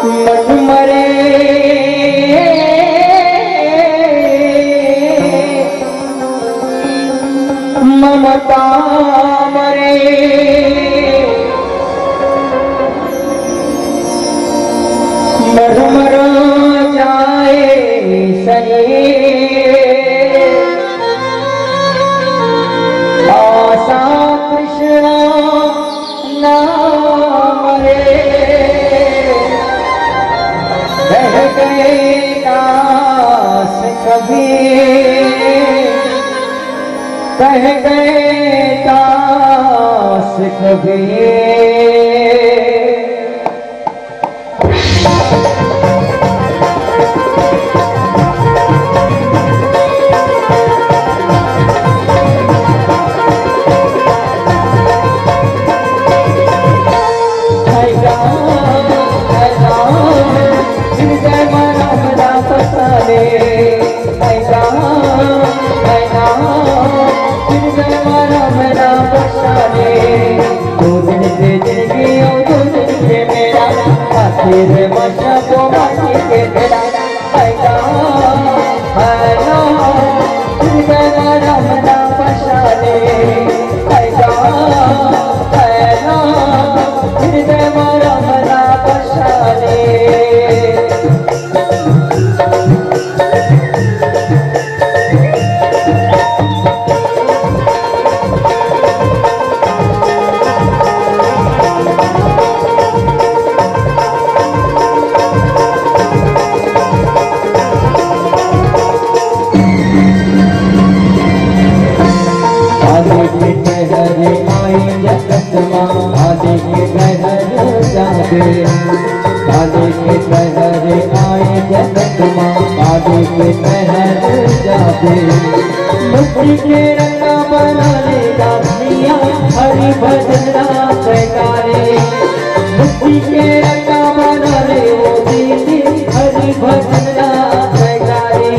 मन मरे ममता मरे मर मर जाए सने आशा कृष्णा नाम रे बह गए दास कभी कह गए दास कभी तेरे मशा को माटी के बेड़ा पैदा हेलो तेरा रमना पशाले पैदा हेलो तेरा रमना पशाले आदि के कहर जागे आदि के कहर आए जगत माँ आदि के कहर जागे मुक्ति के रंगा बना लेगा मियाँ हरि भजना जयकारे मुक्ति के रंगा बना ले वो दीदी हरि भजना जयकारे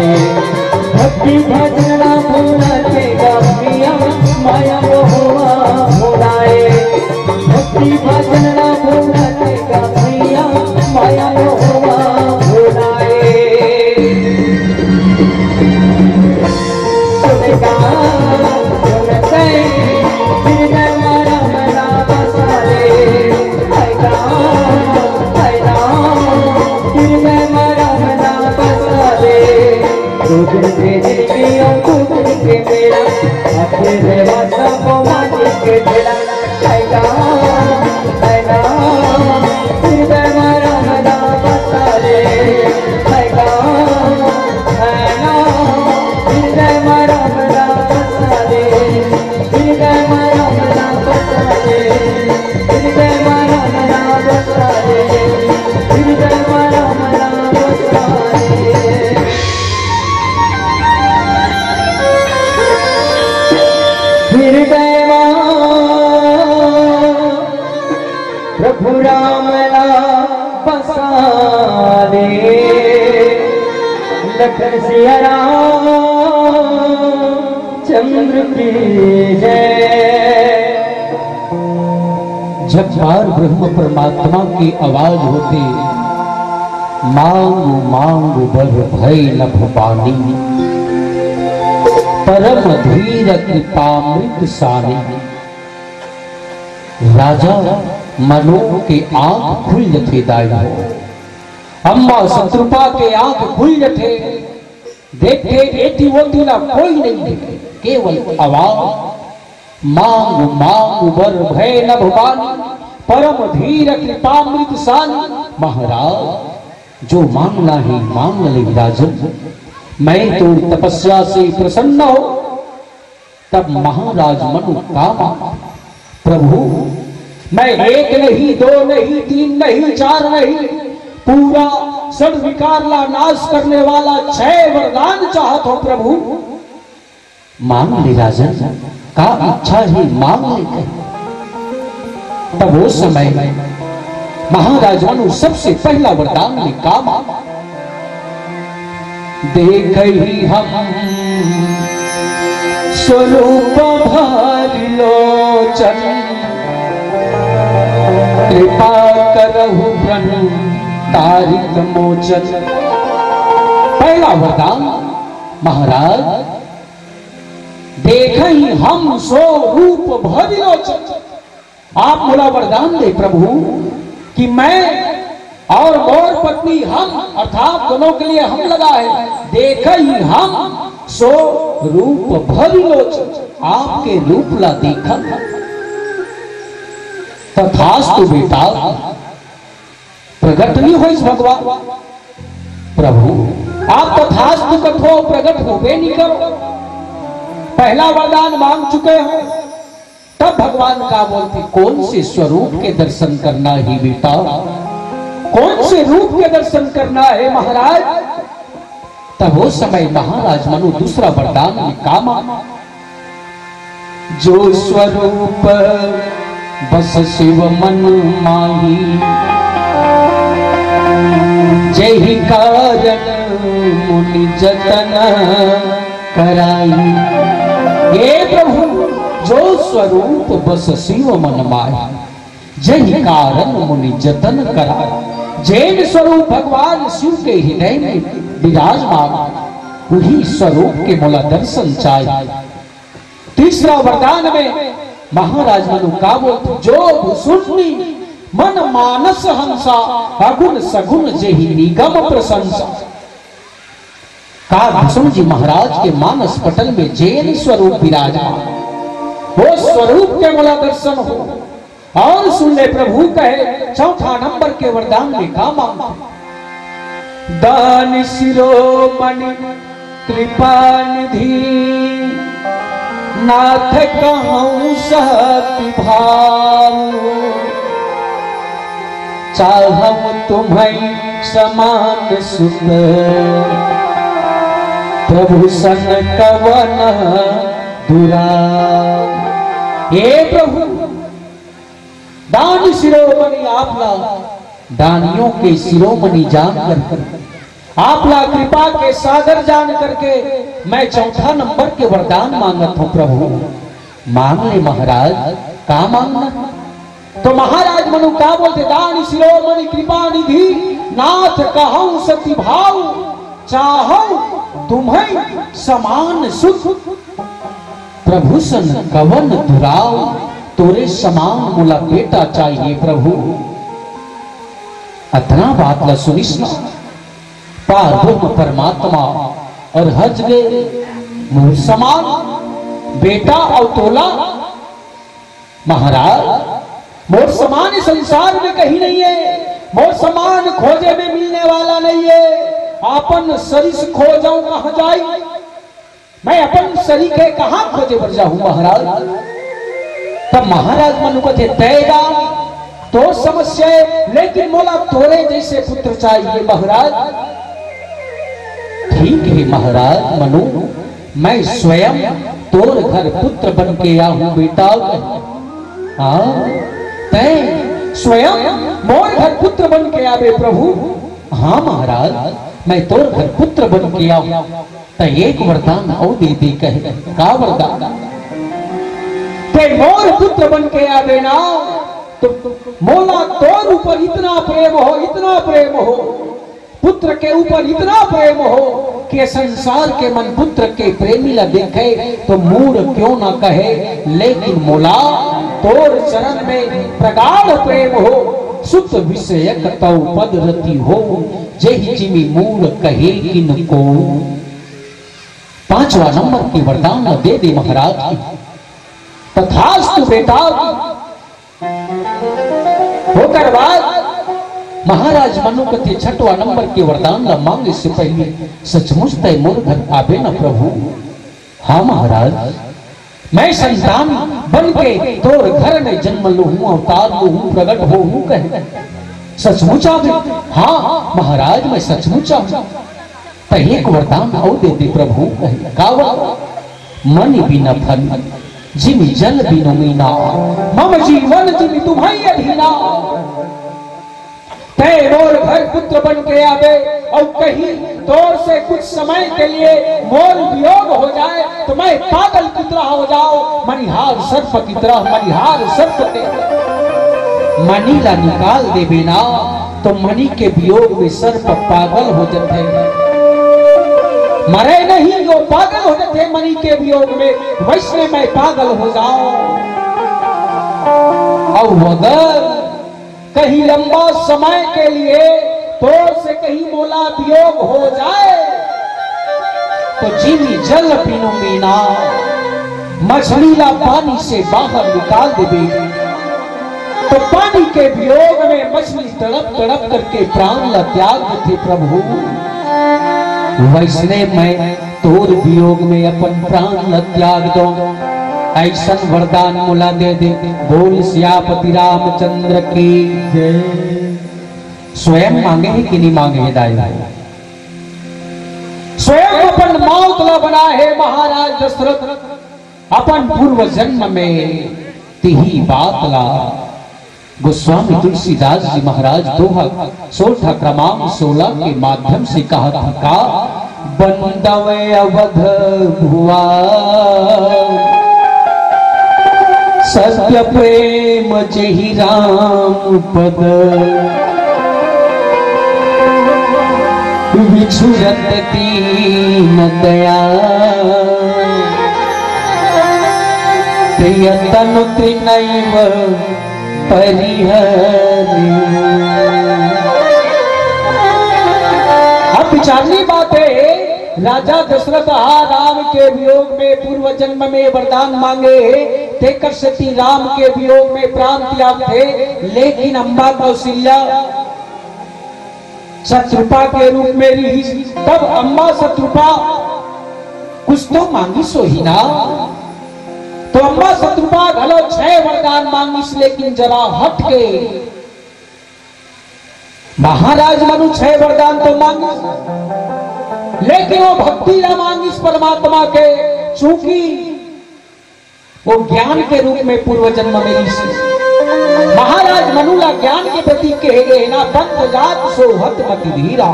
भक्ति भजना भूला के गामिया माया मोहवा भुलाए भक्ति भजना भूला के गामिया माया मोहवा भुलाए सुनेगा सुनते फिर मारा मना बसाले आएगा आएगा फिर मारा मना बसाले दूसरे जिंदगियों दूसरे के मेरा अपने वादा को माने के तेरा आएगा आएगा फिर मारा मना बसाले आएगा आएगा फिर मारा मना बसाले फिर मारा मना बसाले फिर मारा मना बसाले फिर मारा मना बसाले प्रभु राम बसाले लखन सिया राम चंद्र की जय। जब बार ब्रह्म परमात्मा की आवाज होती मांग मांग बर भय न भवानी परम धीर कृपामृत सानी राजा मनो के आंख खुल जथे दाई अम्मा शत्रुपा के आंख खुल जथे देखे एटी वोटी ना कोई नहीं देखे केवल आवाज मांग मांग वर भय न भवानी, परम धीर कृपामृत सानी। महाराज जो मांगना है मांग ले राजन, मैं तो तपस्या से प्रसन्न हो। तब महाराज मनु कामा, प्रभु मैं एक नहीं, दो नहीं, तीन नहीं, चार नहीं, पूरा षड विकार ला नाश करने वाला 6 वरदान चाहत हो प्रभु। मांग ले राजन, का इच्छा ही मांग ले। तब वो समय महाराज मनु सबसे पहला वरदान ने कहा, देख ही हम स्वरूप भारी लोचन, कृपा करहु प्रण तारिक मोचन। पहला वरदान महाराज, देख ही हम स्वरूप भारी लोचन। आप मोला वरदान दे प्रभु कि मैं और मोर पत्नी हम अर्थात दोनों के लिए हम लगा है, देख ही हम सो रूप भरी लोचन, आपके रूप ला देखा। तथास्तु बेटा, प्रकट नहीं हो इस भगवान। प्रभु आप तथास्तु कथो प्रकट हो बे नहीं करो। पहला वरदान मांग चुके हो। तब भगवान का बोलते, कौन से स्वरूप के दर्शन करना है बेटा, कौन से रूप के दर्शन करना है महाराज। तब वो समय महाराज मनु दूसरा वरदान में कामा, जो स्वरूप बस शिव मन माही, जय कारण मुनि जतन कराई। हे प्रभु जो स्वरूप बस शिव मन माही, जय कारण मुनि जतन कराई। जैन स्वरूप भगवान शिव के हृदय में विराजमान, वही स्वरूप के मोला दर्शन चाहिए। तीसरा वरदान में महाराज मनु का बोलते, जो सुननी मन मानस हंसा, अगुण सगुण जेहि निगम प्रशंसा। का भूषण जी महाराज के मानस पटल में जैन स्वरूप विराजमान, वो स्वरूप के मोला दर्शन हो। और सुन ले प्रभु कहे चौथा नंबर के वरदान में का मांगा, दान शिरोमणि कृपा निधि, नाथ कहूं सहति भाव, चाहूं तुम्हें समान सुख, प्रभु सन कवन दुरा। हे प्रभु दान शिरोमणि आपला, दानियों के शिरोमणि जान कर, आपला कृपा के सागर जान करके मैं चौथा नंबर के वरदान मांगत हूं प्रभु। मांग ले महाराज, का मांगना। तो महाराज मनु का बोलते, दान शिरोमणि कृपा निधि, नाथ कहूं सति भाव, चाहूं तुम्हें समान सुख, प्रभु सन कवन दुराव। तोरे समान मुला बेटा चाहिए प्रभु। अतना बात ला सुनिस ना, पार परमात्मा और हज गए मुझ समान बेटा और तोला। महाराज मोर समान संसार में कहीं नहीं है, मोर समान खोजे में मिलने वाला नहीं है। अपन सरिस खोजाऊं कहां जाई, मैं अपन सरी के कहां खोजे बर जाऊं महाराज। तब महाराज मनु को थे तैदा तो समस्या है, लेकिन मोला तोरे जैसे पुत्र चाहिए महाराज। ठीक है महाराज मनु, मैं स्वयं तोर घर पुत्र बन के आऊं बेटा। हाँ तय स्वयं मोर घर पुत्र बन के आवे प्रभु। हाँ महाराज मैं तोर घर पुत्र बन के आऊं। तो एक वरदान और दे दे कहे, का वरदान। ते मोर पुत्र बन के आवे ना, तो मोला तोर ऊपर इतना प्रेम हो, इतना प्रेम हो, पुत्र के ऊपर इतना प्रेम हो कि संसार के मन पुत्र के प्रेमी ला देखे तो मूड क्यों ना कहे, लेकिन मोला तोर चरण में प्रगाढ़ प्रेम हो। सुत विषयक तौ पद रति हो, जय जिमि मूड कहे किनको। पांचवा नंबर की वरदान दे दे महाराज की। तथास्तु बेटा। होकर बाद महाराज मनु कथे छठवा नंबर के वरदान ला मांगे से पहले सचमुच तय मोर घर आवे न प्रभु। हाँ महाराज, मैं संतान बन के तोर घर में जन्म लू हूं, अवतार लू हूं, प्रकट हो हूं, कहे सचमुच आवे। हाँ महाराज, मैं सचमुच आऊं। पहले एक वरदान और दे दे प्रभु। कहे कावा मन बिना फल जिमि जल बिनु मीना, मम जीवन जिमि तुम्हारी अधीना। तय मोर घर पुत्र बन के आवे और कहीं तौर से कुछ समय के लिए मोर वियोग हो जाए तो मैं पागल की तरह हो जाओ, मणिहार सर्प की तरह। मणिहार सर्प के मणि ला निकाल दे बिना तो मणि के वियोग में सर्प पागल हो जाते, मरे नहीं वो पागल हो जाते मणि के वियोग में, वैसे मैं पागल हो जाऊं। और अगर कहीं लंबा समय के लिए तोर से कहीं मोला वियोग हो जाए तो जिमी जल बिनु मीना, मछली ला पानी से बाहर निकाल देवे तो पानी के वियोग में मछली तड़प तड़प करके प्राण ला त्याग देते प्रभु। वैसने मैं तोर वियोग में अपन प्राण ला त्याग दो, ऐसा वरदान मुला दे दे। बोल सियापति रामचंद्र की जय। स्वयं मांगे है कि नहीं मांगे हिदायत? स्वयं अपन मौत ला बना है महाराज दशरथ अपन पूर्व जन्म में तिही बात ला। गोस्वामी तुलसीदास जी महाराज दोहा सोठा क्रमांक 16 के माध्यम से कहा था का बंदवे अवध भुआ सत्य प्रेम जहि राम पद, विछुरत दीन दया तनु त्रिनैव परिहरि। अब विचारनी बात है, राजा दशरथ राम के वियोग में पूर्व जन्म में वरदान मांगे तेकर सती राम के वियोग में प्राण त्याग थे, लेकिन अम्बा कौशल्या शत्रुपा के रूप में रही। तब अम्बा शत्रुपा कुछ तो मांगी सो ही ना, तो अम्बा शत्रुपा भलो 6 वरदान मांगिस, लेकिन जरा हट के महाराज मनु 6 वरदान तो मांगिस, लेकिन वो भक्ति न मांगिस परमात्मा के, चूंकि वो ज्ञान के रूप में पूर्व जन्म में ऋषि महाराज मनुला ज्ञान के प्रतीक कहे ना पंथ जात सोहत मति धीरा,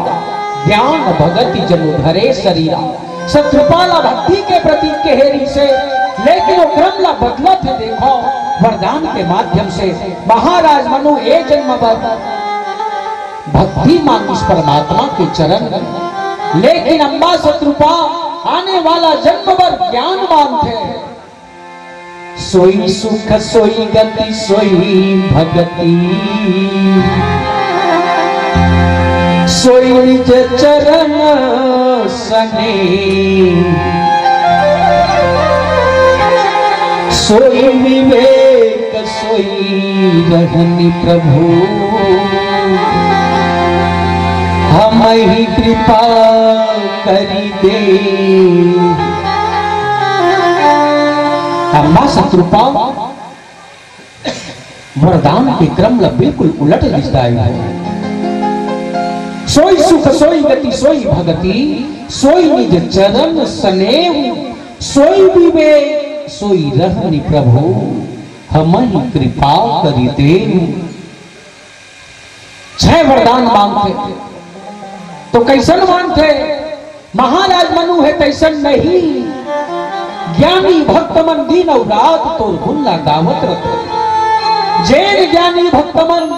ज्ञान भगति जनु धरे शरीरा। शत्रुपाला भक्ति के प्रतीक कहे ऋषि, लेकिन वो क्रम ला बदलत है। देखो वरदान के माध्यम से महाराज मनु एक जन्म भर भक्ति मांगिस परमात्मा के चरण, लेकिन अम्बा शत्रुपा आने वाला जन्म भर ज्ञान मांगते। सोई सुख सोई गति सोई भगति, सोई निज चरण सने, सोई विवेक सोई रहनि प्रभु, हम ही कृपा करी दे। अम्बा शत्रुपा वरदान के क्रम ला बिल्कुल उलट दिखता है। सोई सुख सोई गति सोई भगति, सोई निज चरण स्नेह, सोई विवेक सोई रहनि प्रभु, हम ही कृपा करी दे। 6 वरदान मांगते तो कैसन मांगते? महाराज मनु है तैसन नहीं, ज्ञानी भक्त मन दिन और रात तो गुल्ला गावत रहते। जैन ज्ञानी भक्त मन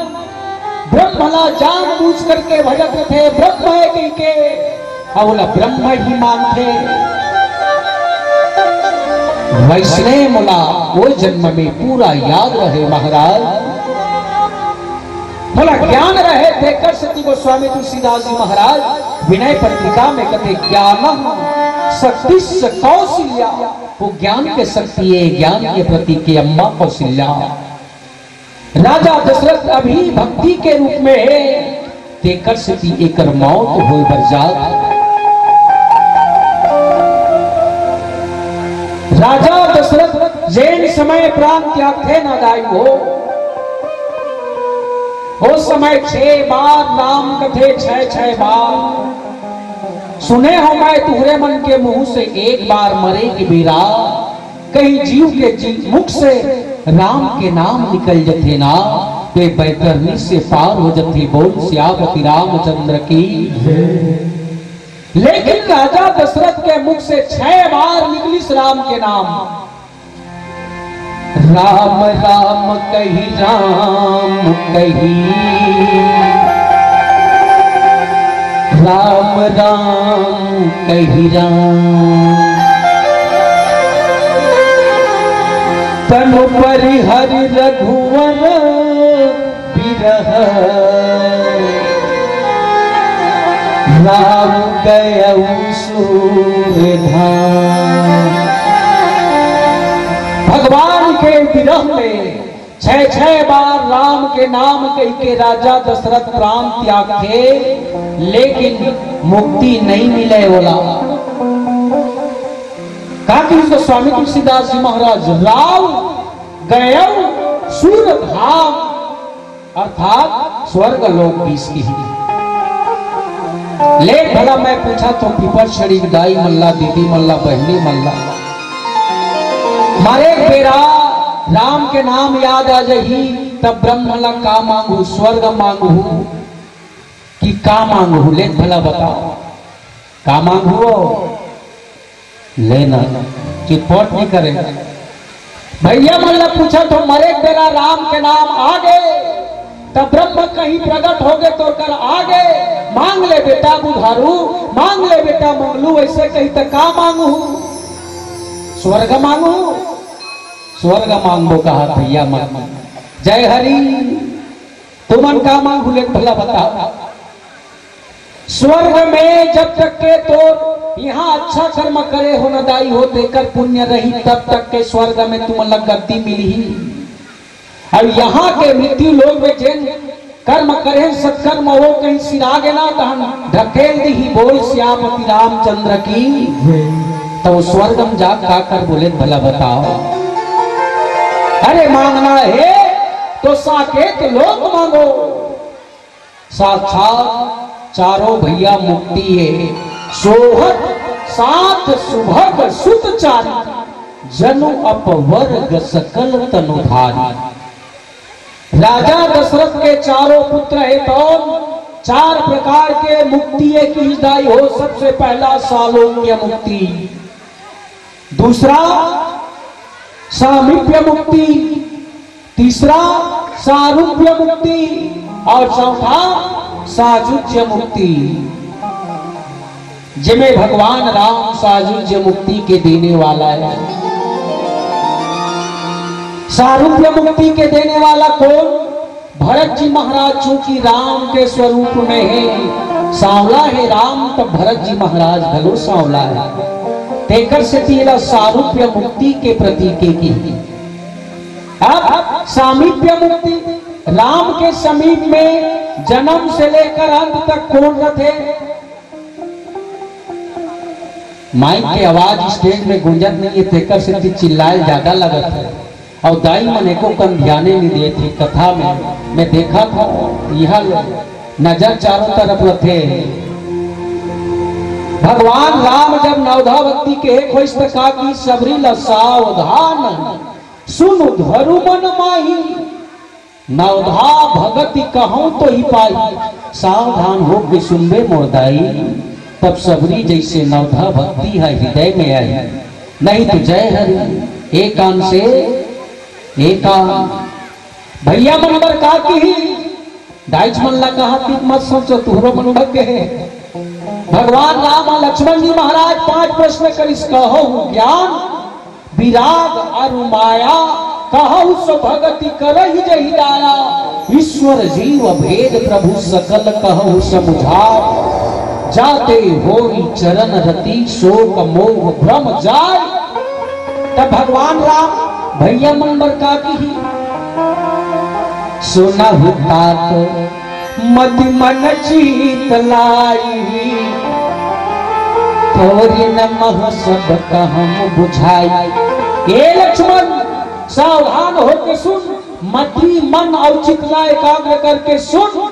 ब्रह्मला जान बूझ करके भजत थे, ब्रह्म है कहीं के अवला ब्रह्म ही मानते। वैष्णव मुला वो जन्म में पूरा याद रहे महाराज, बोला ज्ञान रहे देकर सती गोस्वामी तुलसीदास जी महाराज विनय पत्रिका में कहते ज्ञानम शक्ति कौशल्या, वो ज्ञान के शक्ति है, ज्ञान के प्रति के अम्मा कौशल्या। राजा दशरथ अभी भक्ति के रूप में है, तेकर से एकर मौत हो बरजात। राजा दशरथ जैन समय प्राण त्याग थे न दाई हो, उस समय 6 बार नाम कथे 6 बार सुने हो मैं तुहरे मन के मुंह से, एक बार मरे की बेरा कहीं जीव के मुख से राम के नाम निकल जथे ना, वे बैतरनी से पार हो जथे। बोल सियापति रामचंद्र की। लेकिन राजा दशरथ के मुख से 6 बार निकली राम के नाम। राम राम कही राम कही, राम राम कही राम, तनु परिहरि रघुवर बिरह, राम गयउ सूरधाम। भगवान के विरह में 6 बार राम के नाम कह के राजा दशरथ प्राण त्याग थे, लेकिन मुक्ति नहीं मिले बोला। कहा कि उसको स्वामी तुलसीदास जी महाराज राव गयउ सूरधाम, अर्थात स्वर्ग लोक की इसकी। ले भला मैं पूछा तो पीपर छड़ी दाई मल्ला, दीदी मल्ला, बहनी मल्ला, मारे बेरा राम के नाम याद आ जाही तब ब्रह्म ला का मांगू, स्वर्ग मांगू कि का मांगू? ले भला बताओ का मांगू? लेना चिटपट नहीं करे भैया। मल्ला पूछा तो मरे बेरा राम के नाम आ गए तब ब्रह्म कहीं प्रकट हो गए तो कर आगे, मांग ले बेटा बुधारू, मांग ले बेटा मंगलू, ऐसे कही तो का मांगू? स्वर्ग मांगू? स्वर्ग मांगो कहा भैया मन। जय हरि तुमन का मांगू? ले भला बताओ। स्वर्ग में जब तक के तो यहाँ अच्छा कर्म करे हो न दाई हो, देकर पुण्य रही तब तक के स्वर्ग में तुम लग गद्दी मिली। अब यहाँ के मृत्यु लोग में जैन कर्म करे सत्कर्म वो कहीं सिरा गेला तहन ढकेल दी। बोल श्यामपति रामचंद्र की। तो स्वर्ग में जा का कर बोले भला बताओ। अरे मांगना है तो साकेत लोग मांगो, साक्षात चारों भैया मुक्ति है। सोहत सात सुभग सुत चारी, जनु अपवर्ग सकल तनुधारी। राजा दशरथ के चारों पुत्र है तो 4 प्रकार के मुक्ति की दाई हो। सबसे पहला सालोक्य मुक्ति, दूसरा सामीप्य मुक्ति, तीसरा सारूप्य मुक्ति और चौथा साजुज्य मुक्ति, जिसमें भगवान राम साजुज्य मुक्ति के देने वाला है। सारूप्य मुक्ति के देने वाला कौन? भरत जी महाराज, चूंकि राम के स्वरूप में है, सांवला है राम, तो भरत जी महाराज भलो सांवला है। तेकर से तीला सारूप्य मुक्ति के प्रतीक की। अब सामीप्य मुक्ति, राम के समीप में जन्म से लेकर अंत तक कौन रहते? माइक की आवाज स्टेज में गुंजत नहीं है, तेकर से चिल्लाए ज्यादा लगत है। और दाई मने को कन ध्याने नहीं दिए थी। कथा में मैं देखा था यह नजर चारों तरफ रखे। भगवान राम जब नवधावती के एक होइस कहा कि सबरी सावधान सुन धरु मन माही, नवधा भगति कहूं तो ही पाई, सावधान हो के सुनबे मोरदाई। तब सबरी जैसे नवधा भक्ति है हृदय में आई, नहीं तो जय हरि एक कान से एक भैया मंबर का की डाइच मल्ला कहा कि मत सोचो तुहरो मन भग है। भगवान राम और लक्ष्मण जी महाराज 5 प्रश्न करिस कहो ज्ञान विराग अरु माया, कहु सो भगति करहि जहि दाया। ईश्वर जीव भेद प्रभु सकल कहु समुझार, जाते होई चरण रति शोक मोह भ्रम जाय। तब भगवान राम भैया मन बरका की सुना तात मति मन चीत लाई थोरी नमः सब कहम बुझाई। ये लक्ष्मण सावधान होकर सुन, मति मन और चित्ला एकाग्र करके सुन,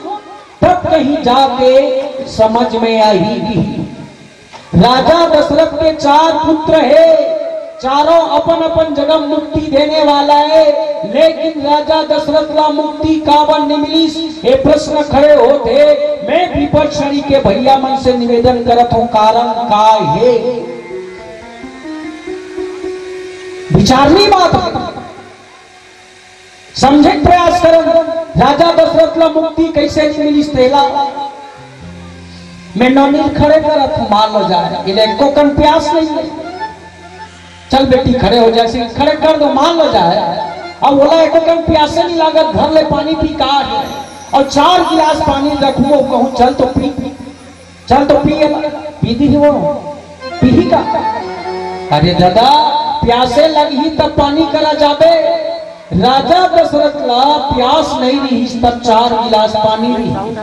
तब कहीं जाके समझ में आएगी। राजा दशरथ के 4 पुत्र है, चारों अपन अपन जगह मुक्ति देने वाला है, लेकिन राजा दशरथ ला मुक्ति कावन नहीं मिली। ये प्रश्न खड़े होते, मैं विपक्षणी के भैया मन से निवेदन करत हूं, कारण का है? विचारनी बात है, समझे प्रयास करें। राजा दशरथ ला मुक्ति कैसे नहीं मिली? तेला मैं नौनील खड़े करत हूं, मान लो जाए इन्हें को कन प्यास नहीं है। चल बेटी खड़े हो जाए, खड़े कर दो, मान लो जाए। अब बोला एक कन प्यासे नहीं लागत, घर ले पानी पी का है और 4 गिलास पानी रखो, कहूं चल तो पी, चल तो पी दी वो पी का। अरे दादा प्यासे लगी तब पानी करा जाबे। राजा दशरथ ला प्यास नहीं रही तब 4 गिलास पानी रही,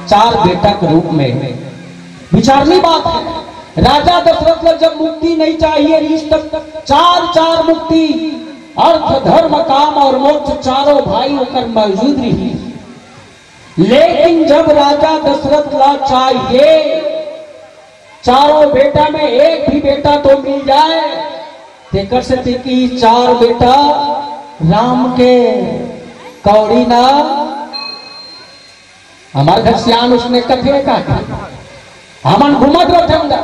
4 बेटा के रूप में। विचारनी बात है, राजा दशरथ ला जब मुक्ति नहीं चाहिए रही तब 4 मुक्ति, अर्थ धर्म काम और मोक्ष चारों भाई होकर मौजूद रही। लेकिन जब राजा दशरथ ला चाहिए चारों बेटा में एक भी बेटा तो मिल जाए, तेकर से देखी 4 बेटा राम के कौड़ी ना। हमारे घर सियान उसने कथे का हमन घूमत रहते,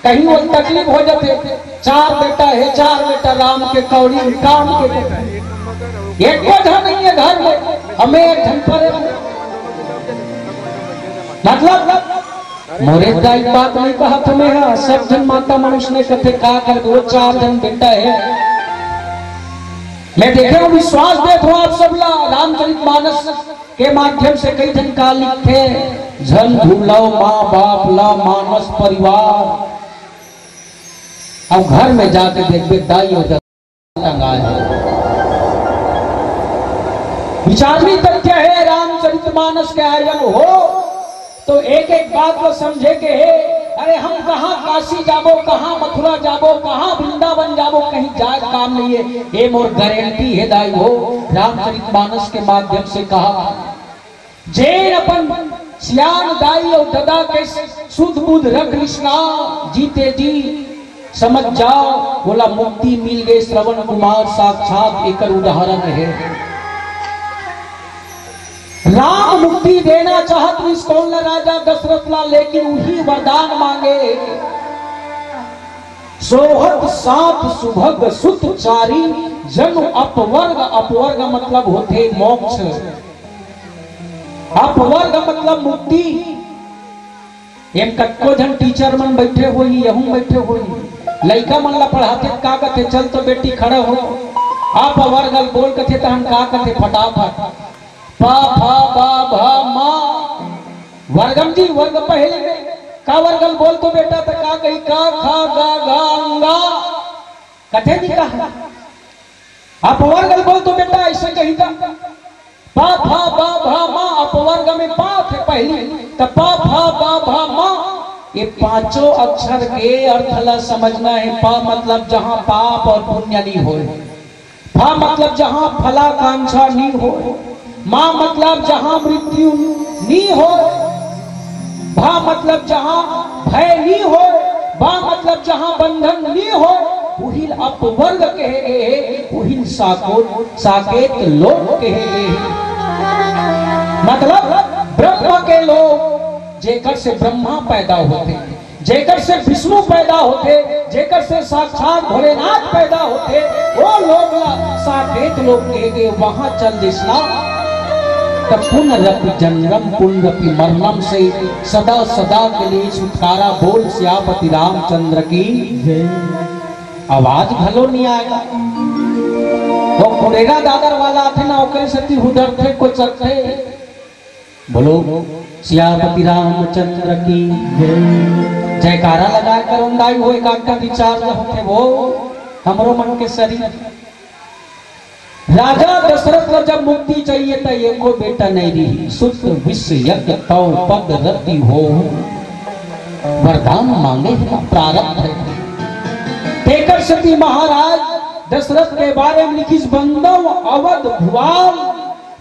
कहीं वो तकलीफ हो जाते, 4 बेटा है, 4 बेटा राम के कौड़ी काम के, एक बोझा नहीं है घर में, हमें एक धन पर मतलब मोरे दाई बात नहीं कहा तुम्हें, सब जन माता मनुष्य ने कथे का कर दो, 4 जन बेटा है। मैं देखे हूं, विश्वास देते हो आप सब ला रामचरितमानस के माध्यम से कई जन का लिखे, झन भूलो माँ बाप ला मानस परिवार। अब घर में जाके देखते दाई और टंगाए है। विचारनी तथ्य है, रामचरितमानस के आयोजन हो तो एक एक बात को समझे के है। अरे हम कहाँ काशी जाबो, कहाँ मथुरा जाबो, कहाँ वृंदावन जाबो, कहीं जाए काम नहीं है। ये मोर गारंटी है दाई हो, रामचरितमानस के माध्यम से कहा जैन अपन सियान दाई और दादा के शुद्ध बुद्ध रख लिस्ना जीते जी समझ जाओ, बोला मुक्ति मिल गए। श्रवण कुमार साक्षात एक उदाहरण है। राम मुक्ति देना चाहत इस कौन राजा दशरथ ला, लेकिन वही वरदान मांगे, सोहत 7 सुभग सुत चारी जन अपवर्ग। अपवर्ग मतलब होते मोक्ष, अपवर्ग मतलब मुक्ति। एक कटको जन टीचर मन बैठे हुई, यहूं बैठे हुई, लड़का मन ला पढ़ाते का कथे, चल तो बेटी खड़ा हो, आप वर्गल बोल कथे तो हम का कथे फटाफट पा फा बा भा मा। वर्गम जी वर्ग पहले में का वर्गल बोल तो बेटा तो का कही का खा गा गा अंगा कथे नहीं कहा। आप वर्गल बोल तो बेटा ऐसे कही था पा फा बा भा मा। अपवर्ग में पा थे पहली तो पा फा बा भा मा। ये 5 अक्षर के अर्थ ला समझना है। पा मतलब जहां पाप और पुण्य नहीं हो, फा मतलब जहां फलाकांक्षा नहीं हो, मां मतलब जहां मृत्यु नहीं हो, भा मतलब जहां भय नहीं हो, बा मतलब जहां बंधन नहीं हो। उहिल अपवर्ग कहे, उहिल साकेत लोक कहे। मतलब ब्रह्म के लोग जेकर से ब्रह्मा पैदा होते, जेकर से विष्णु पैदा होते, जेकर से साक्षात भोलेनाथ पैदा होते, वो लोग साकेत लोग कहेंगे। वहां चल दिशना पुनरपि जन्मम पुनरपि मरणम से सदा सदा के लिए छुटकारा बोल श्यापति रामचंद्र की। आवाज भलो नहीं आएगा। वो कुरेगा दादर वाला थे ना, ओकरे सती उधर थे को चलते बोलो सियापति रामचंद्र की जयकारा लगा कर उन्दाई हो एकांत विचार होते वो हमरो मन के शरीर। राजा दशरथ को जब मुक्ति चाहिए था एको बेटा नहीं रही, सुत विश्व यज्ञ तौ पद रति हो, वरदान मांगे प्रारब्ध है। तेकर सती महाराज दशरथ के बारे में लिखी बंदव अवध भुआल,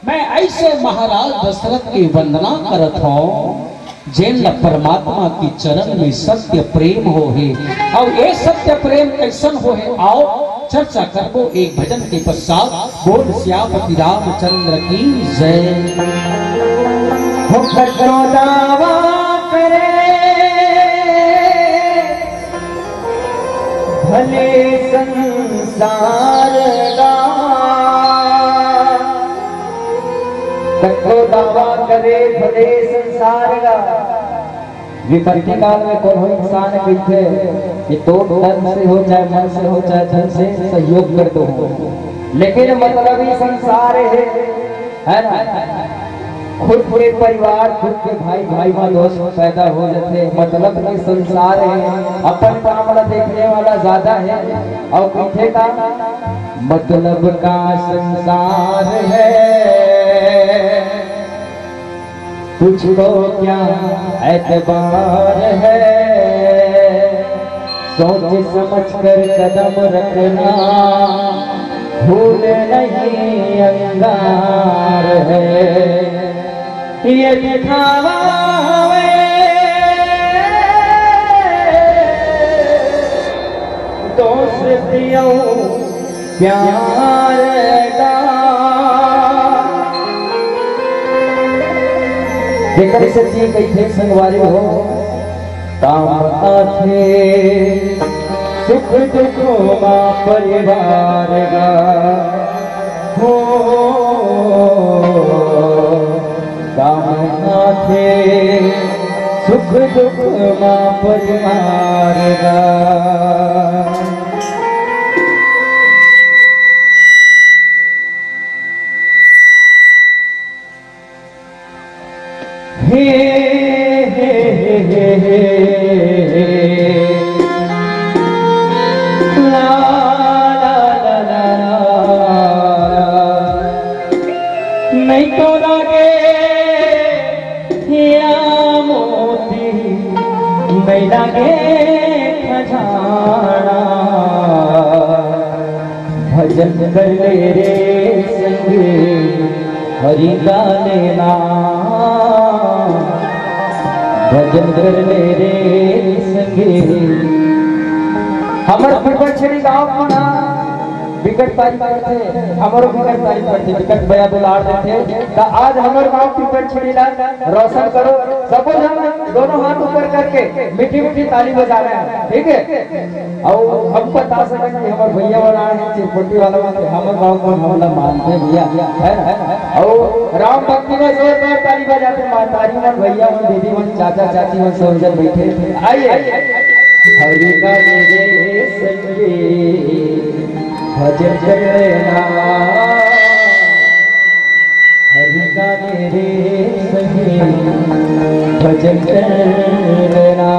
मैं ऐसे महाराज दशरथ की वंदना करत हूँ जिन परमात्मा की चरण में सत्य प्रेम हो है। और ये सत्य प्रेम कैसन हो है, आओ चर्चा करबो एक भजन के पश्चात। बोल सियापति रामचंद्र की जय। दावा करे भले संसार का, दावा करे भले संसार का। विपत्ति काल में कोनो इंसान कहते कि तो धन से हो चाहे मन से हो चाहे धन से सहयोग कर दो, लेकिन मतलब ही संसार है ना। खुद के परिवार खुद के भाई भाई में दोस्त पैदा हो जाते, मतलब कि संसार है। अपन काम देखने वाला ज्यादा है और पीछे का मतलब का संसार है। तुझको क्या एतबार है, सोच समझ कर कदम रखना, भूल नहीं अंगार है। ये दिखावा दोस्तियों प्यार का, जेकर सच्ची कैसे संगवारी हो, काम आथे सुख दुखों मा परिवार का हो, काम आथे सुख दुख मा परिवार का। हे हे हे हे ला ला ला ला, नहीं तो लागे हीरा मोती, नहीं लागे खजाना, भजन कर ले रे संगे हरि का लेना, भजन कर ले रे संगे। हमर विकट छड़ी गाँव मना विकट तारीफ करते, हमारो विकट तारीफ करते, विकट बया दुलार देते। तो आज हमारे गाँव विकट छड़ी ला रोशन करो, सबको हम दोनों हाथ ऊपर करके मीठी मीठी ताली बजा रहे हैं, ठीक है। और हम बता सकें कि हमारे भैया वाला है चिरपुटी वाला हमारे गाँव को हमला मानते भैया है ना। और राम भक्ति में जोरदार ताली बजाते, मातारी मन भैया मन दीदी मन चाचा चाची मन सब जन बैठे। आइए हरि का मेरे संगे भजन करना, हरि का मेरे संगे भजन करना।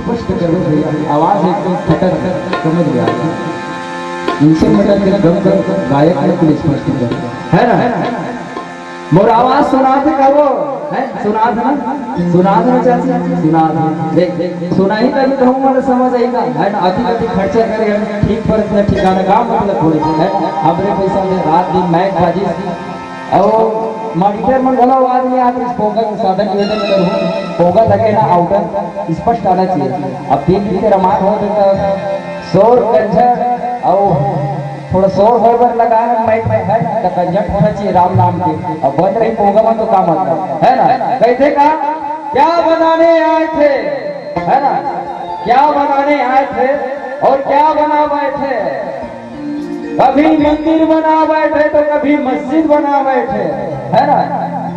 स्पष्ट करो भैया, आवाज एकदम फटक समझ गया। इनसे मटक के गम कर गायक ने स्पष्ट कर है ना। मोर आवाज सुना दे का वो है, सुना दे चाची, सुना दे सुना ही तभी तो हम वाला समझ आएगा है ना। अति खर्चा करेगा ठीक पर इतना ठिकाना काम मतलब थोड़ी है। हमरे पैसा में रात दिन मैच बाजी और मॉनिटर में गलो आदमी आप इस पोगा के साधन निवेदन करूँ पोगा लगे ना आउटर स्पष्ट आना चाहिए। अब तीन दिन के रमान हो तो शोर कंजर और थोड़ा शोर हो पर लगा है माइक में है तो कंजट होना चाहिए राम नाम के। अब बंद रही पोगा में तो काम आता है ना। कैसे का क्या बनाने आए थे है ना, क्या बनाने आए थे और क्या बना बैठे। कभी मंदिर बना बैठे तो कभी मस्जिद बना बैठे है ना।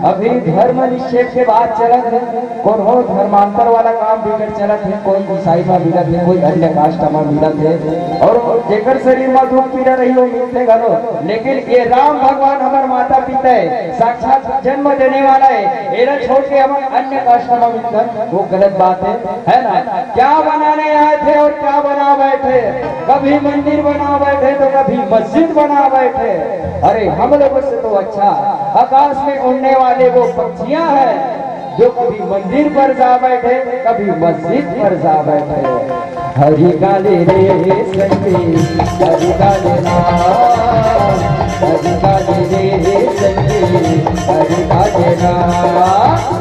अभी धर्म निषेध के बाद चलत है कौन हो धर्मांतर वाला काम बिगड़ चलत है। कोई ईसाई में मिलत है, कोई अन्य कास्ट में मिलत है और जेकर शरीर में दुख पीड़ा रही हो मिलते घरो। लेकिन ये राम भगवान हमारे माता पिता है, साक्षात जन्म देने वाला है, एरा छोड़ के हम अन्य कास्ट में मिलकर वो गलत बात है ना। क्या बनाने आए थे और क्या बना बैठे। कभी मंदिर बना बैठे तो कभी मस्जिद बना बैठे। अरे हम लोगों से तो अच्छा आकाश में उड़ने वाले वो पक्षियां हैं जो कभी मंदिर पर जा बैठे कभी मस्जिद पर जा बैठे। हरि काले रे संगे हरि काले नाम, हरि काले रे संगे हरि काले नाम।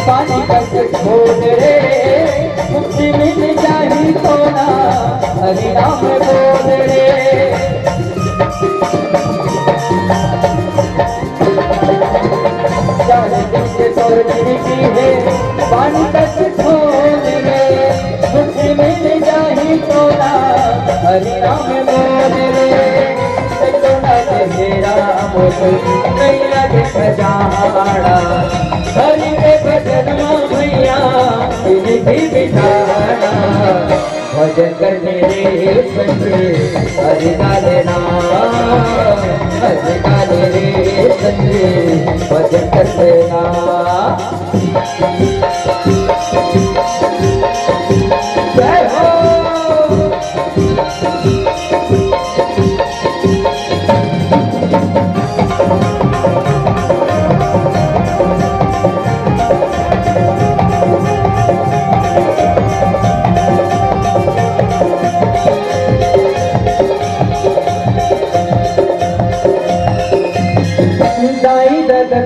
पानी का छोड़ रे मुक्ति मिल जाही तो ना हरि नाम बोल रे। चाहे जिसके तौर की है पानी का छोड़ रे मुक्ति मिल जाही तो ना हरि नाम बोल रे। नहीं लगे सजाड़ा हरि के भजन भैया भी बिठाना। भजन करने रे संगे हरि काले नाम, हरि काले रे संगे भजन कर देना। जय हो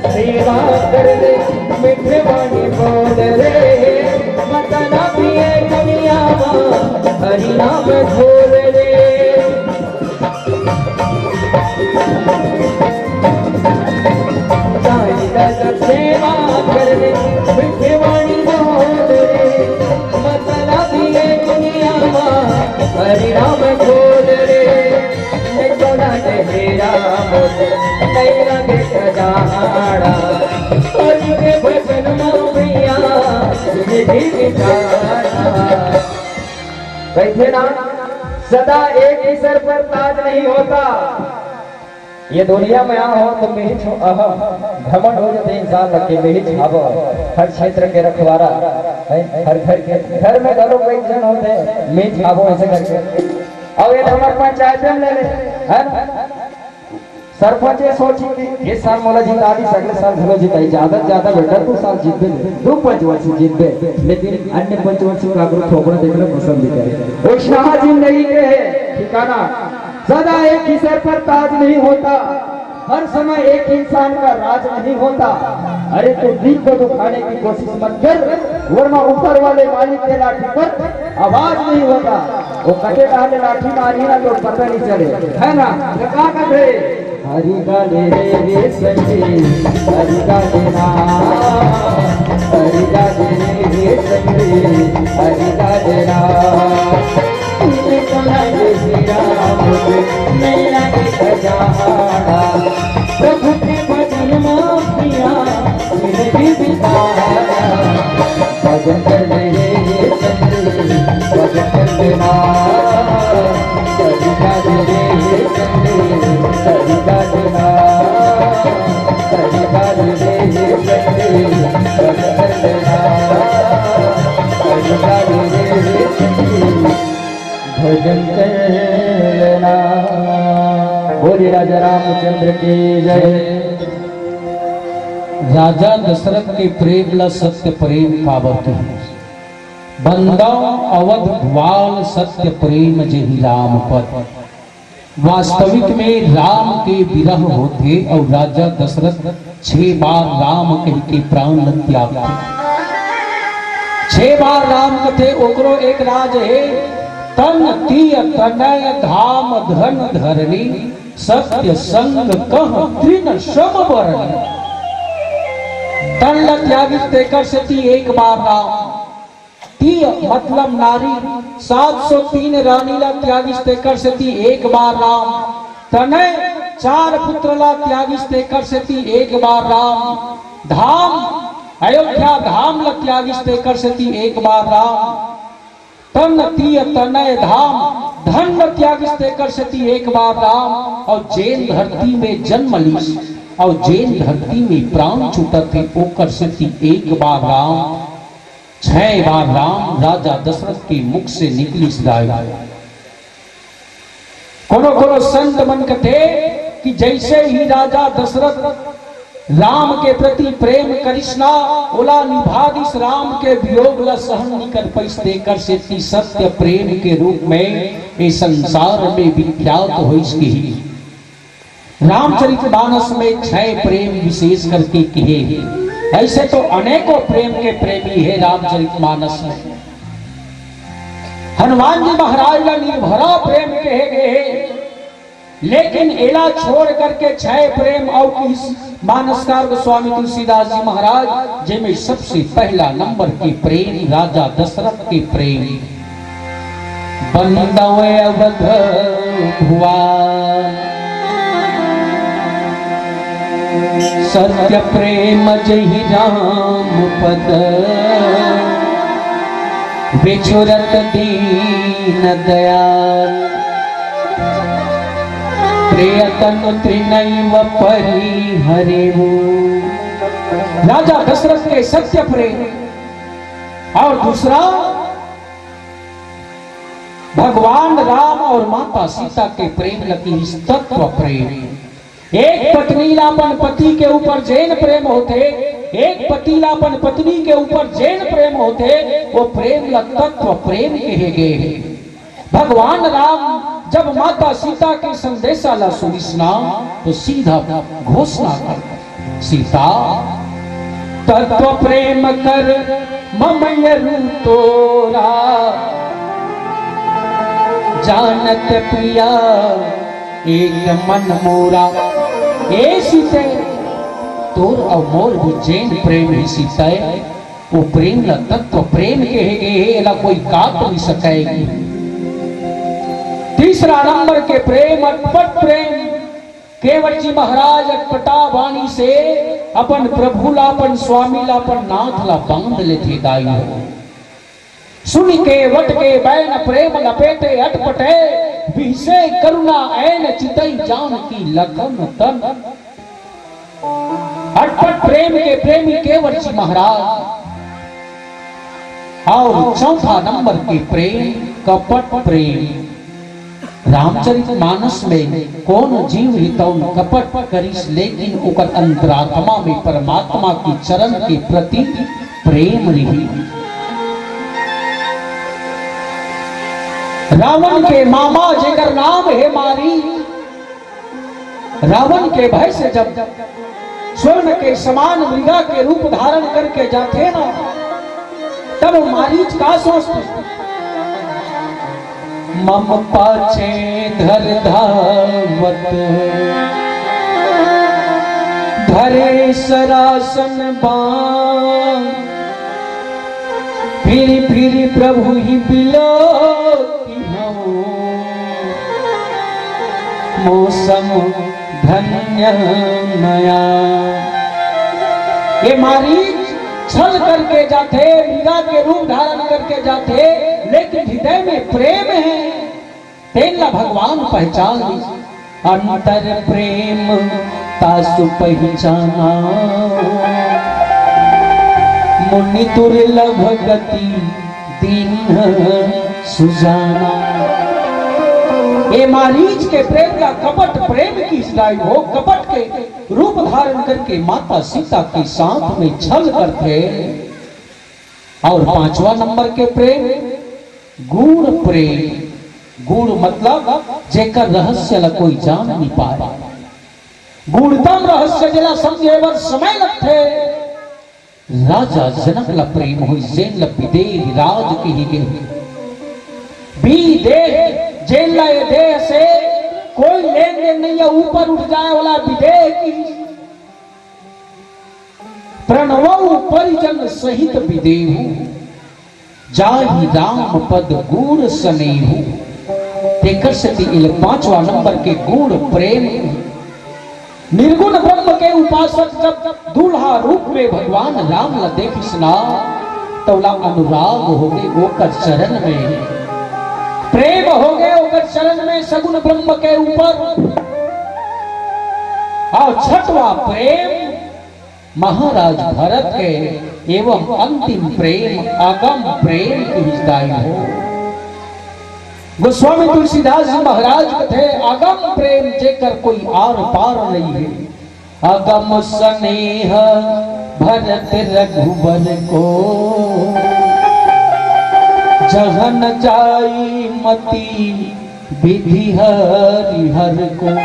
सेवा कर दे मीठे वाणी बोल रे मतना पिए दुनिया हरि नाम भूल रे। सेवा कर दे मीठे वाणी बोल रे मतना पिए दुनिया हरि नाम भूल रे। चोला तेरा नहीं लगे सजाड़ा हरि के भजन भैया भी बिठाना। कैसे ना सदा एक ही सर पर ताज नहीं होता। ये दुनिया में हो तो मेरी घमंड हो जाते इंसान लगे मेरी छाव हर क्षेत्र के रखवारा हर घर के घर में घरों कई जन होते मेरी छावो ऐसे करके। और ये हमारे पंचायत में ले ले है ना। सरपंच ये सोची कि इस साल मोला जिता दी अगले साल घरो जिताई ज्यादा ज्यादा बेटा तू साल जीत दो पंचवर्षी जीत दे। लेकिन अन्य पंचवर्षी का अगर ठोकरा देखना पसंद नहीं करे। उष्णा जिंदगी के है ठिकाना सदा एक ही सर पर ताज नहीं होता। हर समय एक इंसान का राज नहीं होता। अरे तो दिल को दुखाने की कोशिश मत कर वरना ऊपर वाले मालिक के लाठी पर आवाज नहीं होता। वो कटे डाले लाठी मारी ना तो पता नहीं चले है ना। क्या कहते हरि काले रे संगे हरि काले नाम, हरि काले रे संगे हरि काले नाम। नहीं लगे सजाड़ा प्रभु के भजन माफिया भी बिताना। भजन कर रे संगे भजन कर लेना हरि काले रे संगे हरि काले नाम, हरि काले रे संगे रामचंद्र की जय। राजा दशरथ के प्रेम ला सत्य प्रेम पावत बंदव अवध ग्वाल सत्य प्रेम जेहि राम पद। वास्तविक में राम के विरह होते और राजा दशरथ 6 बार राम कह के प्राण त्याग 6 बार राम कथे ओकरो एक राज है तन तीय तनय धाम धन धरणी सत्य संग कह तृण श्रम बरणी। तन त्यागित देकर से ती 1 बार राम तीय मतलब नारी 703 रानी ला त्यागिस देकर से ती 1 बार राम। तनय 4 पुत्र ला त्यागिस देकर से ती 1 बार राम। धाम अयोध्या धाम ला त्यागिस देकर से ती 1 बार राम। तन तीय तनय धाम धन त्यागिस देकर से ती 1 बार राम। और जैन धरती में जन्म लीस और जैन धरती में प्राण छूटत थे ओकर से ती 1 बार राम। 6 बार राम राजा दशरथ के मुख से निकली सदाई। कोनो संत मन कथे कि जैसे ही राजा दशरथ राम के प्रति प्रेम करिश्ना ओला निभादिस राम के वियोग ला सहन नहीं कर पैस देकर से ती सत्य प्रेम के रूप में इस संसार में विख्यात हो इसकी ही रामचरितमानस में 6 प्रेम विशेष करके कहे। ऐसे तो अनेकों प्रेम के प्रेमी है रामचरितमानस में। हनुमान जी महाराज का निर्भरा प्रेम कहे गए लेकिन एला छोड़ करके 6 प्रेम और किस मानसकार गोस्वामी तुलसीदास जी महाराज जिनमें सबसे पहला नंबर के प्रेम राजा दशरथ के प्रेम। बंदव अवध भुवन सत्य प्रेम जहि राम पद बिछुरत दीन दयाल प्रियतन त्रिनैव परिहरेवु। राजा दशरथ के सत्य प्रेम और दूसरा भगवान राम और माता सीता के प्रेम लगी तत्व प्रेम। एक पत्नी लापन पति के ऊपर जैन प्रेम होते एक पति लापन पत्नी के ऊपर जैन प्रेम होते वो प्रेम ला तत्व प्रेम कहे गए। भगवान राम जब माता सीता के संदेशा ला सुनिसना तो सीधा घोषणा कर सीता तत्व प्रेम कर ममय तोरा जानत प्रिया एक मन मोरा। ए सीते तोर और मोर भी जैन प्रेम ही सीता वो प्रेम ला तत्व प्रेम कहे गए ला कोई काट नहीं सकेगी। तीसरा नंबर के प्रेम अटपट प्रेम केवल जी महाराज अटपटा वाणी से अपन प्रभु लापन स्वामी लापन नाथ ला बांध लेते दाई हो। सुन के वट के बैन प्रेम लपेटे अटपटे विषे करुणा ऐन चितई जान की लखन तन। अटपट प्रेम के प्रेमी केवल जी महाराज। और चौथा नंबर के प्रेम कपट प्रेम। रामचरितमानस में कौन जीव हितौन कपट करिस लेकिन ओकर अंतरात्मा में परमात्मा की चरण के प्रति प्रेम रही। रावण के मामा जेकर नाम है मारी रावण के भय से जब स्वर्ण के समान मृगा के रूप धारण करके जाते ना तब मारीच का सोचते मम पाछे धर धावत धरे सरासन बाण फिर प्रभु ही बिलोती हूँ मौसम धन्य नया। ये मारीच छल करके जाते मीरा के रूप धारण करके जाते लेकिन हृदय में प्रेम है तेला भगवान पहचान ली। अंतर प्रेम तासु पहचाना मुनि दुर्लभ गति दीन सुजाना। ये मारीच के प्रेम का कपट प्रेम की स्टाइल हो, कपट के रूप धारण करके माता सीता के साथ में छल करते। और 5वां नंबर के प्रेम गूढ़ प्रेम। गूढ़ मतलब जेकर रहस्य ला कोई जान नहीं पाए, गूढ़तम रहस्य जला समझे बर समय लगते। राजा जनक ला प्रेम हुई जेन ला विदेह राज की ही गे विदेह जेल ला ये देह से कोई लेन देन नहीं है, ऊपर उठ जाए वाला विदेह की प्रणवऊ परिजन सहित विदेहु जाहि राम पद गूढ़ स्नेहु। तेकर सती 5वां नंबर के गूढ़ प्रेम। निर्गुण ब्रह्म के उपासक जब दूल्हा रूप में भगवान राम ला देखी सुना तोला अनुराग हो गए ओकर चरण में, प्रेम हो गए ओकर चरण में सगुण ब्रह्म के ऊपर। और 6वां प्रेम महाराज भरत के एवं अंतिम प्रेम अगम प्रेम की हिस्दाई हो। गोस्वामी तुलसीदास जी महाराज थे अगम प्रेम जेकर कोई आर पार नहीं है। अगम स्नेह भरत रघुबर को जहन जाई मती विधि हरिहर को।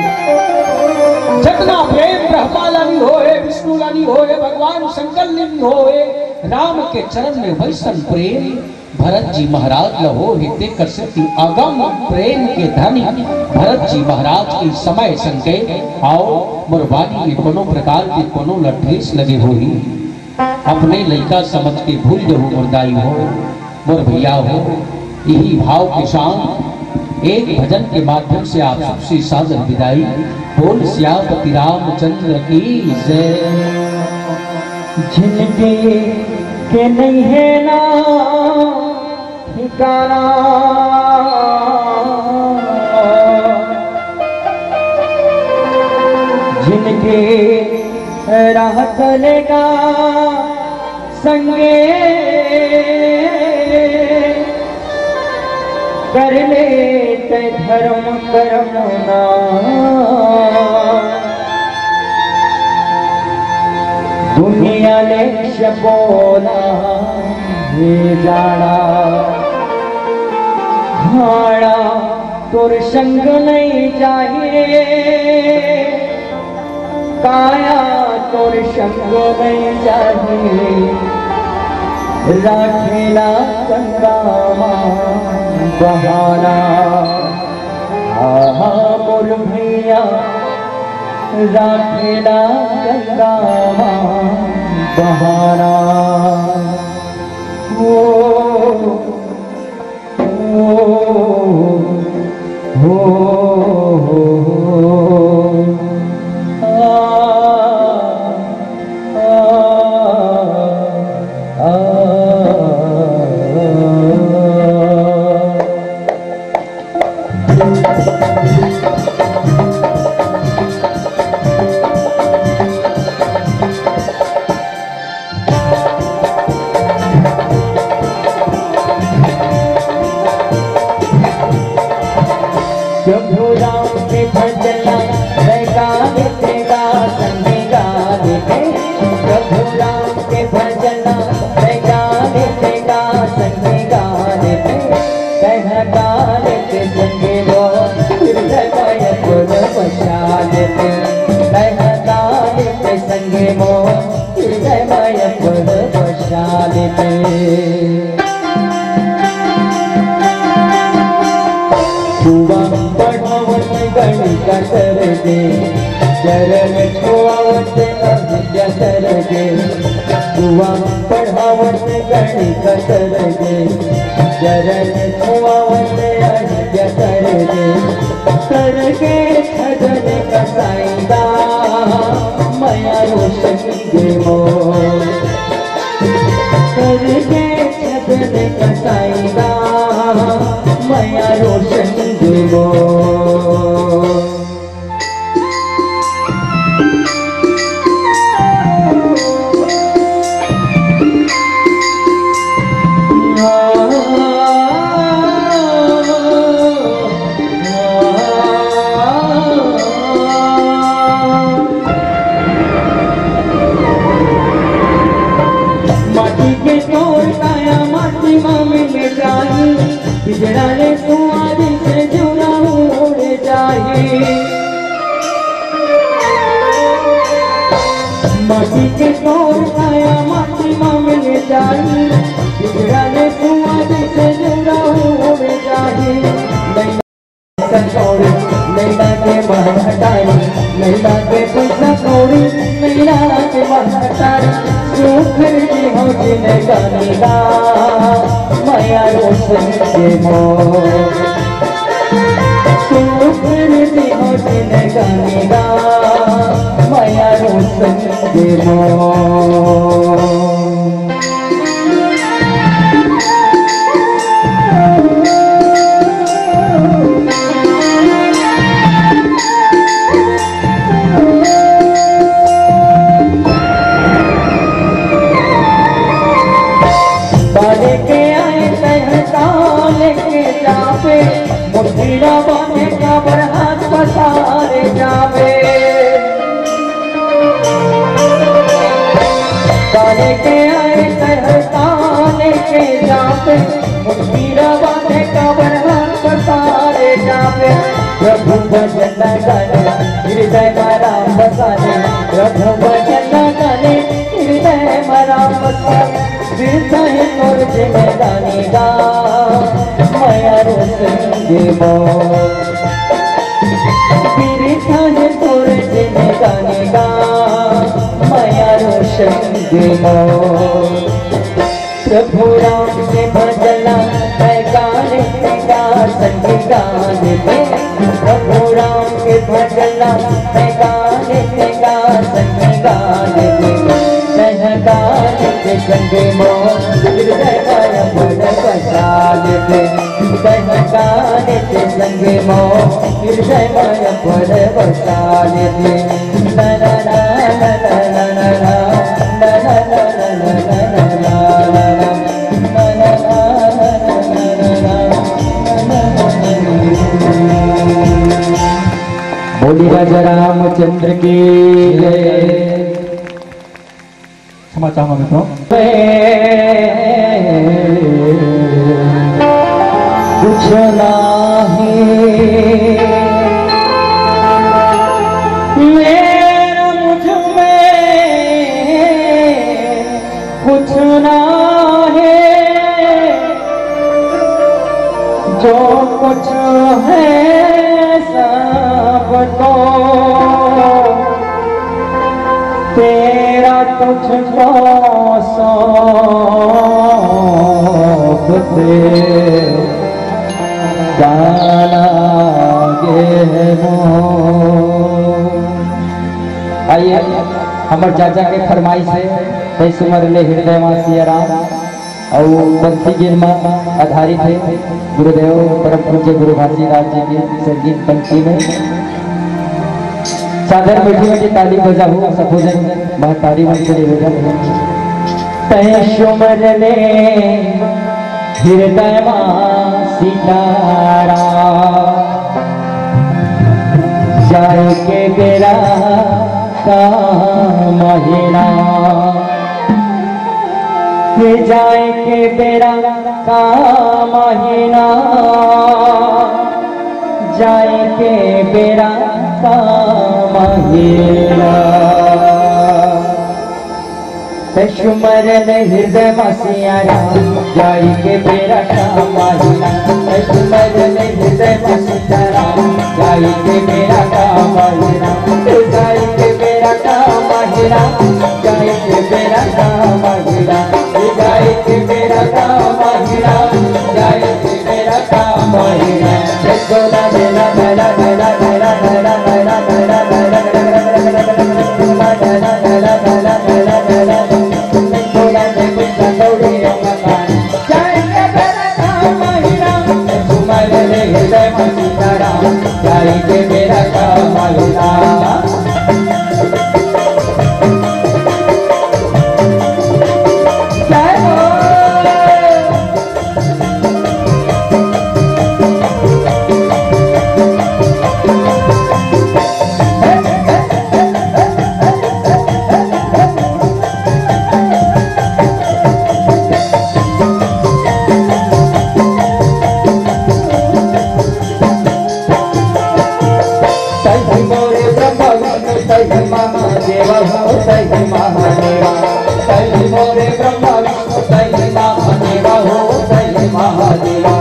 जितना प्रेम ब्रह्मा लानी होए, विष्णु लानी होए, भगवान शंकर लानी होए, राम के चरण में वैसन प्रेम भरत जी महाराज लहो हिते कर सकती। अगम प्रेम के धनी भरत जी महाराज के समय संगे आओ मुरबानी में कोनो प्रकार के कोनो लठेस लगे होई अपने लड़का समझ के भूल जाओ मुर्दाई हो मोर भैया हो। यही भाव के साथ एक भजन के माध्यम से आप सबसे सादर विदाई। बोल सियापति रामचंद्र की जय। जिंदगी के नहीं है ना ठिकाना, जिनके राह चलेगा संगे कर लेते धर्म कर्म ना। दुनिया लक्ष्य बोला हे जाना भाड़ा तोर संग नहीं चाहिए, काया तोर संग नहीं चाहिए। राखेला चंद्रमा बहाना आहा मोर भैया, राखेला चंद्रमा बहाना। प्रभु राम के भजना गाने तेगा संगे गाने थे। प्रभु राम के भजना गाने तेगा संगे गाने थे। कह गाने के संगे वो हृदय पुर पशाले थे। कह गाने के संगे वो हृदय पुर पशाले थे। गणिका कर दे चरण छुआवत अभिज्ञा कर दे। दुआ पढ़ावत गणिका कर दे चरण छुआवत अभिज्ञा कर दे। करके खजन कसाईदा माया रोशनी देवो। करके खजन कसाईदा माया रोशनी देवो। काया माटी में जाही बिजड़ाले सुआद से जुड़ा उड़ जाही माटी के तोड़ काया माटी में जाही बिजड़ाले सुआद से जुड़ा उड़ जाही कौड़ी नैना के महटारी नैना के पैसा कौड़ी नैना के महटारी सुखर की हो जिने गानी गा माया रोशन के मो सुखर की हो जिने गानी गा माया रोशन के मो मुठीरा बाने का बरहात पसारे जावे काले के आए सहताने के जावे मुठीरा बाने का बरहात पसारे जावे प्रभु भजन गाने हृदय मरा बसाने प्रभु भजन गाने हृदय मरा बसाने बिरता है तोर जिने गाने गा माया रोशन के मो बिरता है तोर जिने गाने गा माया रोशन के मो प्रभु राम के भजला मैं गाने गा संग गाने में प्रभु राम के भजला मैं गाने गा संग गाने में गाने के संगे मो हृदय माया पद बसाल दे गाने के संगे मो हृदय माया पद बसाल दे ला ला ला ला ला ला ला ला ला ला बोली राजा रामचंद्र की क्षमा चाहूंगा मित्रों कुछ नहीं मेरा मुझ में कुछ ना है जो कुछ है सब तो तेरा तुझको सौंप दे जाना आइए हमारे चाचा के फरमाई से कई सुमर ले हृदय सिया राम और बंसी गिरमा आधारित है गुरुदेव परम पूज्य गुरु घासीदास जी की संगीत पंक्ति में साधन बैठी बैठी ताली बजा हो सफोजन महतारी मन के लिए बजा तय सुमर ले हृदय सीतारा जाए के बेरा का महीना जाए के बेरा का महीना जाए के बेरा का महीना सुमर हृदय मसिया जाई के बेरा का महीना सुमर हृदय मसिया जाई के बेरा का महीना जाई के बेरा का महीना जाई के बेरा का महीना जाई के बेरा का महीना जाई के बेरा का महीना सोना देना देना देना देना देना देना देना देना जाई के बेरा का महीना तहि महादेव हो तहि महादेवा तहि मोरे ब्रह्मा विष्णु तहि महादेव हो तहि महादेवा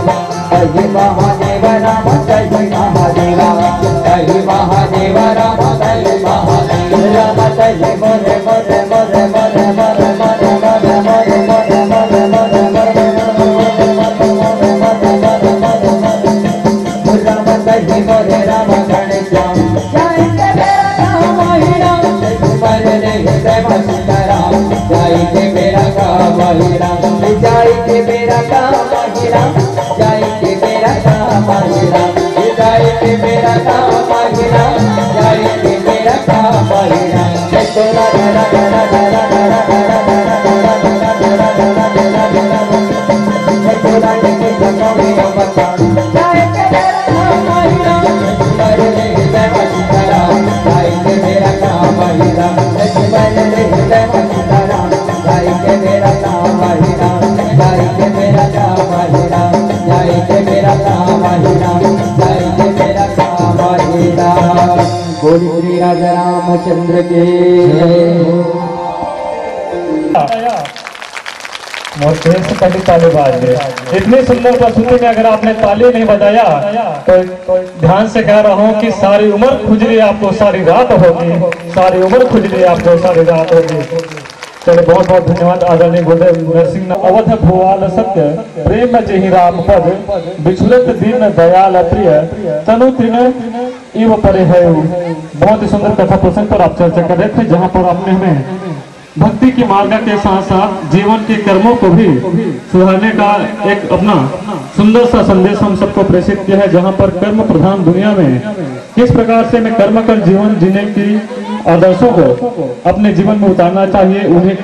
तहि महादेव राम तहि महादेवा तहि महादेव राम तहि महादेव राम तहि मोरे मोरे मोरे मोरे मोरे मोरे मोरे मोरे मोरे मोरे मोरे राम तहि मोरे राम गणेश जय मेरा काम हीरा जाय के मेरा काम हीरा जाय के मेरा काम हीरा जाय के मेरा काम हीरा जाय के मेरा काम हीरा तोरा डरा डरा डरा डरा डरा डरा डरा डरा डरा डरा डरा तोरा के जगवे बता जाय के मेरा काम हीरा मरे हृदय मस्तारा जाय के मेरा काम हीरा मरे हृदय मस्तारा जाय के मेरा काम हीरा जाय के मेरा काम हीरा जाय के मेरा काम हीरा जाय के मेरा काम हीरा बोली श्री राजा रामचंद्र के मोर से पहले ताली बाज रहे। इतनी सुंदर प्रस्तुति में अगर आपने ताली नहीं बजाया तो ध्यान से कह रहा हूँ कि सारी उम्र खुजली आपको सारी रात होगी, सारी उम्र खुजली आपको सारी रात होगी। चलो बहुत बहुत धन्यवाद आदरणीय गुरुदेव नरसिंह। अवध भुआल सत्य प्रेम जहि राम पद बिछुलत दीन दयाल प्रिय तनु तृण इव परे है। बहुत ही सुंदर कथा प्रसंग पर आप चर्चा कर रहे थे, जहाँ पर आपने हमें भक्ति की मार्ग के साथ साथ जीवन के कर्मों को भी सुधारने का एक अपना सुंदर सा संदेश हम सबको प्रेषित किया है, जहाँ पर कर्म प्रधान दुनिया में किस प्रकार से हमें कर्म कर जीवन जीने की आदर्शों को अपने जीवन में उतारना चाहिए, उन्हें